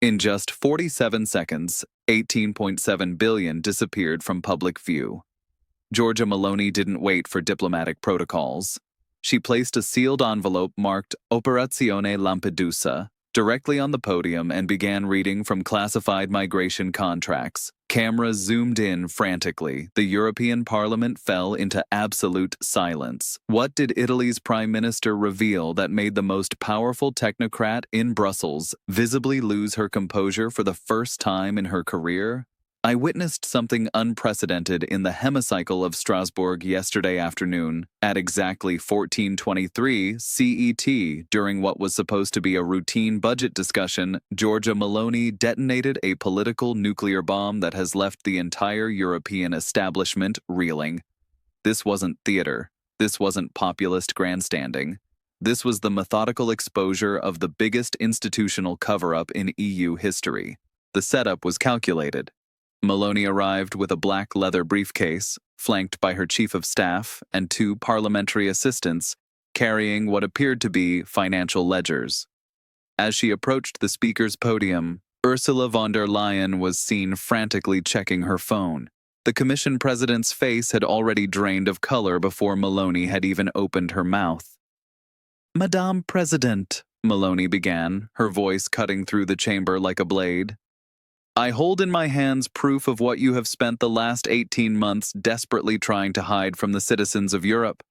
In just 47 seconds, 18.7 billion disappeared from public view. Giorgia Meloni didn't wait for diplomatic protocols. She placed a sealed envelope marked Operazione Lampedusa directly on the podium and began reading from classified migration contracts. Cameras zoomed in frantically. The European Parliament fell into absolute silence. What did Italy's Prime Minister reveal that made the most powerful technocrat in Brussels visibly lose her composure for the first time in her career? I witnessed something unprecedented in the hemicycle of Strasbourg yesterday afternoon at exactly 14:23 CET. During what was supposed to be a routine budget discussion, Giorgia Meloni detonated a political nuclear bomb that has left the entire European establishment reeling. This wasn't theater. This wasn't populist grandstanding. This was the methodical exposure of the biggest institutional cover-up in EU history. The setup was calculated. Meloni arrived with a black leather briefcase, flanked by her chief of staff and two parliamentary assistants, carrying what appeared to be financial ledgers. As she approached the speaker's podium, Ursula von der Leyen was seen frantically checking her phone. The Commission president's face had already drained of color before Meloni had even opened her mouth. "Madame President," Meloni began, her voice cutting through the chamber like a blade, "I hold in my hands proof of what you have spent the last 18 months desperately trying to hide from the citizens of Europe."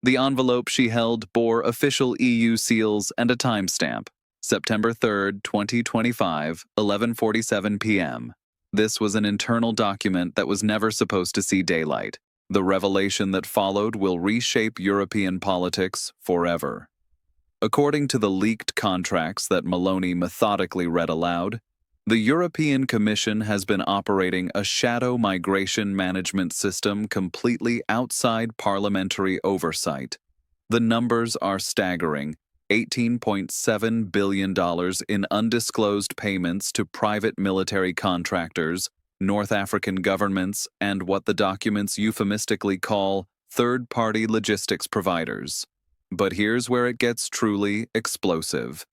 The envelope she held bore official EU seals and a timestamp, September 3rd, 2025, 11:47 p.m. This was an internal document that was never supposed to see daylight. The revelation that followed will reshape European politics forever. According to the leaked contracts that Meloni methodically read aloud, the European Commission has been operating a shadow migration management system completely outside parliamentary oversight. The numbers are staggering: $18.7 billion in undisclosed payments to private military contractors, North African governments, and what the documents euphemistically call third-party logistics providers. But here's where it gets truly explosive.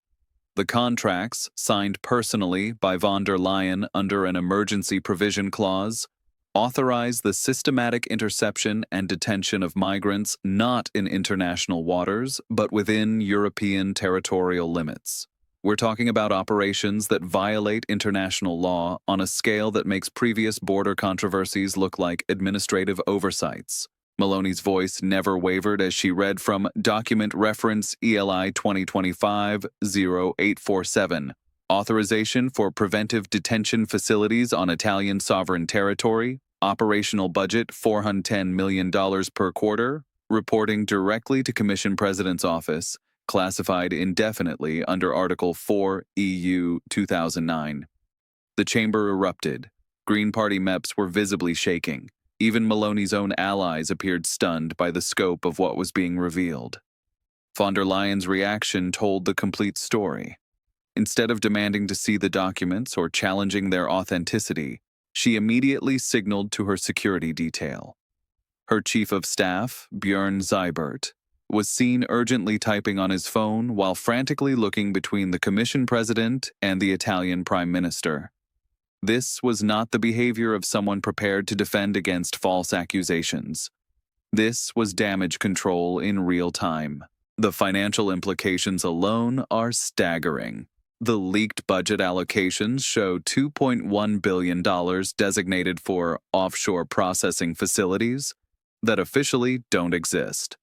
The contracts, signed personally by von der Leyen under an emergency provision clause, authorize the systematic interception and detention of migrants not in international waters, but within European territorial limits. We're talking about operations that violate international law on a scale that makes previous border controversies look like administrative oversights. Meloni's voice never wavered as she read from Document Reference ELI 2025-0847, Authorization for Preventive Detention Facilities on Italian Sovereign Territory, Operational Budget $410 million per quarter, reporting directly to Commission President's Office, classified indefinitely under Article 4 EU 2009. The chamber erupted. Green Party MEPs were visibly shaking. Even Meloni's own allies appeared stunned by the scope of what was being revealed. Von der Leyen's reaction told the complete story. Instead of demanding to see the documents or challenging their authenticity, she immediately signaled to her security detail. Her chief of staff, Björn Seibert, was seen urgently typing on his phone while frantically looking between the Commission president and the Italian Prime Minister. This was not the behavior of someone prepared to defend against false accusations. This was damage control in real time. The financial implications alone are staggering. The leaked budget allocations show $2.1 billion designated for offshore processing facilities that officially don't exist.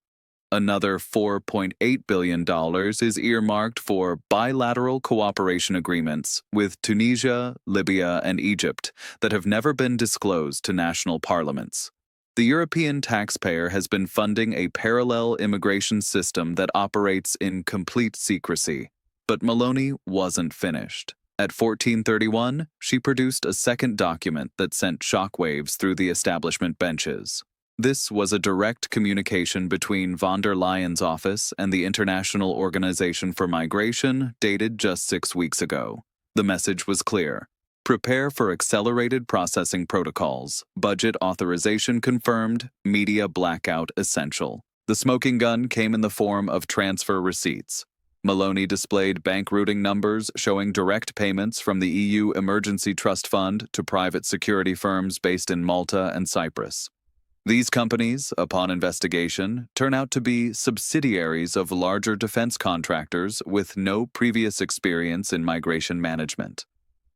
Another $4.8 billion is earmarked for bilateral cooperation agreements with Tunisia, Libya, and Egypt that have never been disclosed to national parliaments. The European taxpayer has been funding a parallel immigration system that operates in complete secrecy. But Meloni wasn't finished. At 14:31, she produced a second document that sent shockwaves through the establishment benches. This was a direct communication between von der Leyen's office and the International Organization for Migration, dated just 6 weeks ago. The message was clear. Prepare for accelerated processing protocols. Budget authorization confirmed. Media blackout essential. The smoking gun came in the form of transfer receipts. Meloni displayed bank routing numbers showing direct payments from the EU Emergency Trust Fund to private security firms based in Malta and Cyprus. These companies, upon investigation, turn out to be subsidiaries of larger defense contractors with no previous experience in migration management.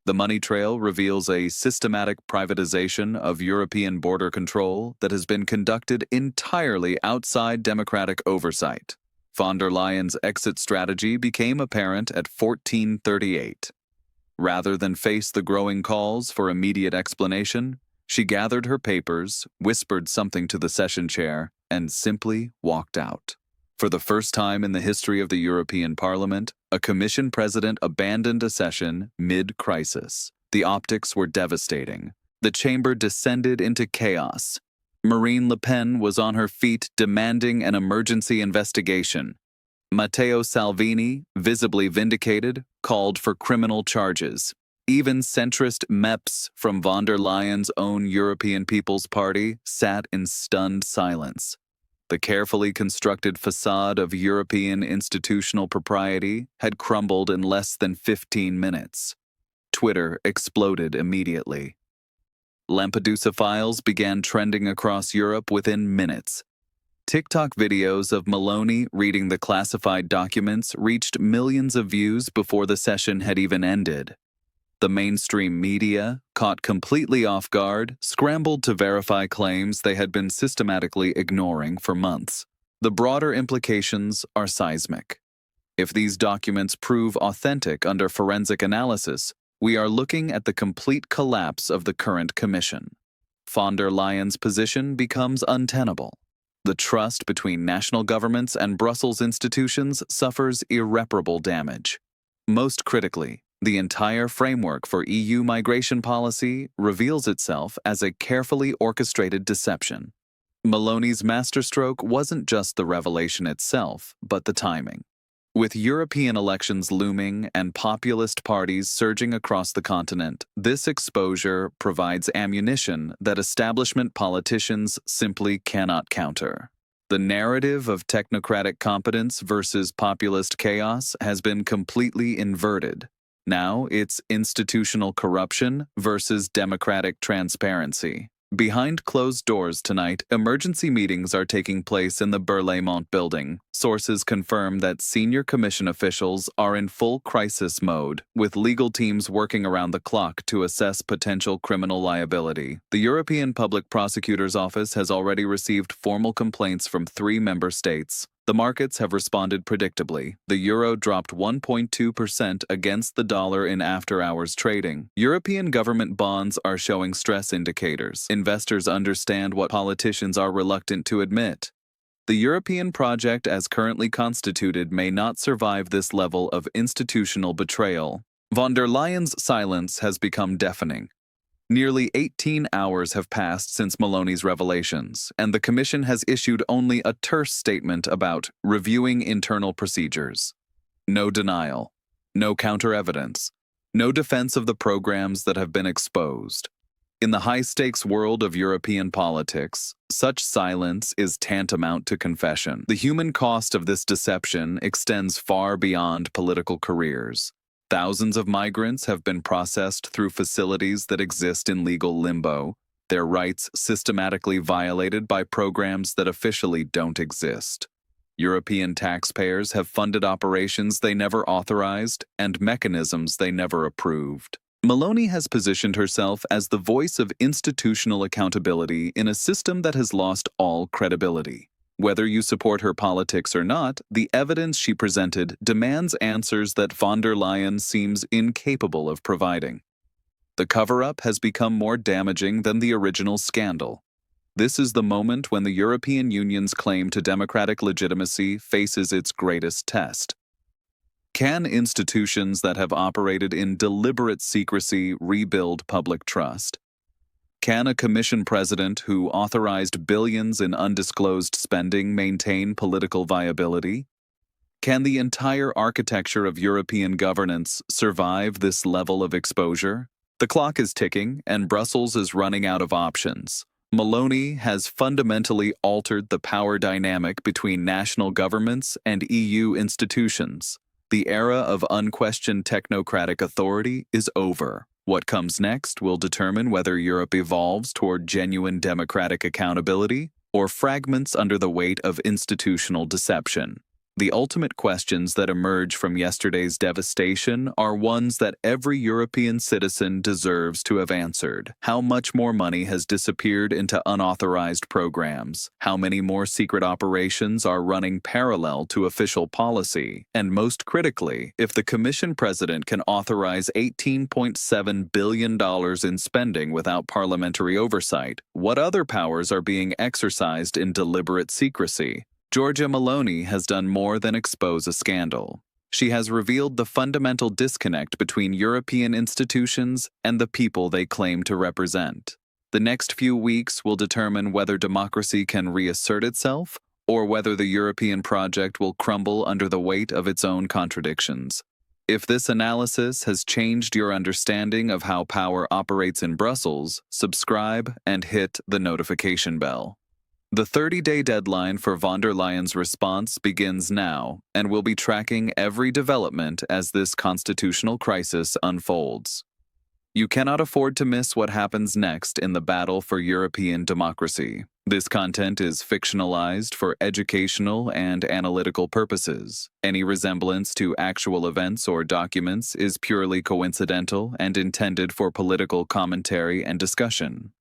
The money trail reveals a systematic privatization of European border control that has been conducted entirely outside democratic oversight. Von der Leyen's exit strategy became apparent at 1438. Rather than face the growing calls for immediate explanation, she gathered her papers, whispered something to the session chair, and simply walked out. For the first time in the history of the European Parliament, a Commission president abandoned a session mid-crisis. The optics were devastating. The chamber descended into chaos. Marine Le Pen was on her feet demanding an emergency investigation. Matteo Salvini, visibly vindicated, called for criminal charges. Even centrist MEPs from von der Leyen's own European People's Party sat in stunned silence. The carefully constructed facade of European institutional propriety had crumbled in less than 15 minutes. Twitter exploded immediately. Lampedusa files began trending across Europe within minutes. TikTok videos of Meloni reading the classified documents reached millions of views before the session had even ended. The mainstream media, caught completely off guard, scrambled to verify claims they had been systematically ignoring for months. The broader implications are seismic. If these documents prove authentic under forensic analysis, we are looking at the complete collapse of the current commission. Von der Leyen's position becomes untenable. The trust between national governments and Brussels institutions suffers irreparable damage. Most critically, the entire framework for EU migration policy reveals itself as a carefully orchestrated deception. Meloni's masterstroke wasn't just the revelation itself, but the timing. With European elections looming and populist parties surging across the continent, this exposure provides ammunition that establishment politicians simply cannot counter. The narrative of technocratic competence versus populist chaos has been completely inverted. Now it's institutional corruption versus democratic transparency. Behind closed doors tonight, emergency meetings are taking place in the Berlaymont building. Sources confirm that senior commission officials are in full crisis mode, with legal teams working around the clock to assess potential criminal liability. The European Public Prosecutor's Office has already received formal complaints from 3 member states. The markets have responded predictably. The euro dropped 1.2% against the dollar in after-hours trading. European government bonds are showing stress indicators. Investors understand what politicians are reluctant to admit. The European project as currently constituted may not survive this level of institutional betrayal. Von der Leyen's silence has become deafening. Nearly 18 hours have passed since Meloni's revelations, and the Commission has issued only a terse statement about reviewing internal procedures. No denial, no counter-evidence, no defense of the programs that have been exposed. In the high-stakes world of European politics, such silence is tantamount to confession. The human cost of this deception extends far beyond political careers. Thousands of migrants have been processed through facilities that exist in legal limbo, their rights systematically violated by programs that officially don't exist. European taxpayers have funded operations they never authorized and mechanisms they never approved. Meloni has positioned herself as the voice of institutional accountability in a system that has lost all credibility. Whether you support her politics or not, the evidence she presented demands answers that von der Leyen seems incapable of providing. The cover-up has become more damaging than the original scandal. This is the moment when the European Union's claim to democratic legitimacy faces its greatest test. Can institutions that have operated in deliberate secrecy rebuild public trust? Can a Commission president who authorized billions in undisclosed spending maintain political viability? Can the entire architecture of European governance survive this level of exposure? The clock is ticking, and Brussels is running out of options. Meloni has fundamentally altered the power dynamic between national governments and EU institutions. The era of unquestioned technocratic authority is over. What comes next will determine whether Europe evolves toward genuine democratic accountability or fragments under the weight of institutional deception. The ultimate questions that emerge from yesterday's devastation are ones that every European citizen deserves to have answered. How much more money has disappeared into unauthorized programs? How many more secret operations are running parallel to official policy? And most critically, if the Commission President can authorize $18.7 billion in spending without parliamentary oversight, what other powers are being exercised in deliberate secrecy? Giorgia Meloni has done more than expose a scandal. She has revealed the fundamental disconnect between European institutions and the people they claim to represent. The next few weeks will determine whether democracy can reassert itself or whether the European project will crumble under the weight of its own contradictions. If this analysis has changed your understanding of how power operates in Brussels, subscribe and hit the notification bell. The 30-day deadline for von der Leyen's response begins now, and we'll be tracking every development as this constitutional crisis unfolds. You cannot afford to miss what happens next in the battle for European democracy. This content is fictionalized for educational and analytical purposes. Any resemblance to actual events or documents is purely coincidental and intended for political commentary and discussion.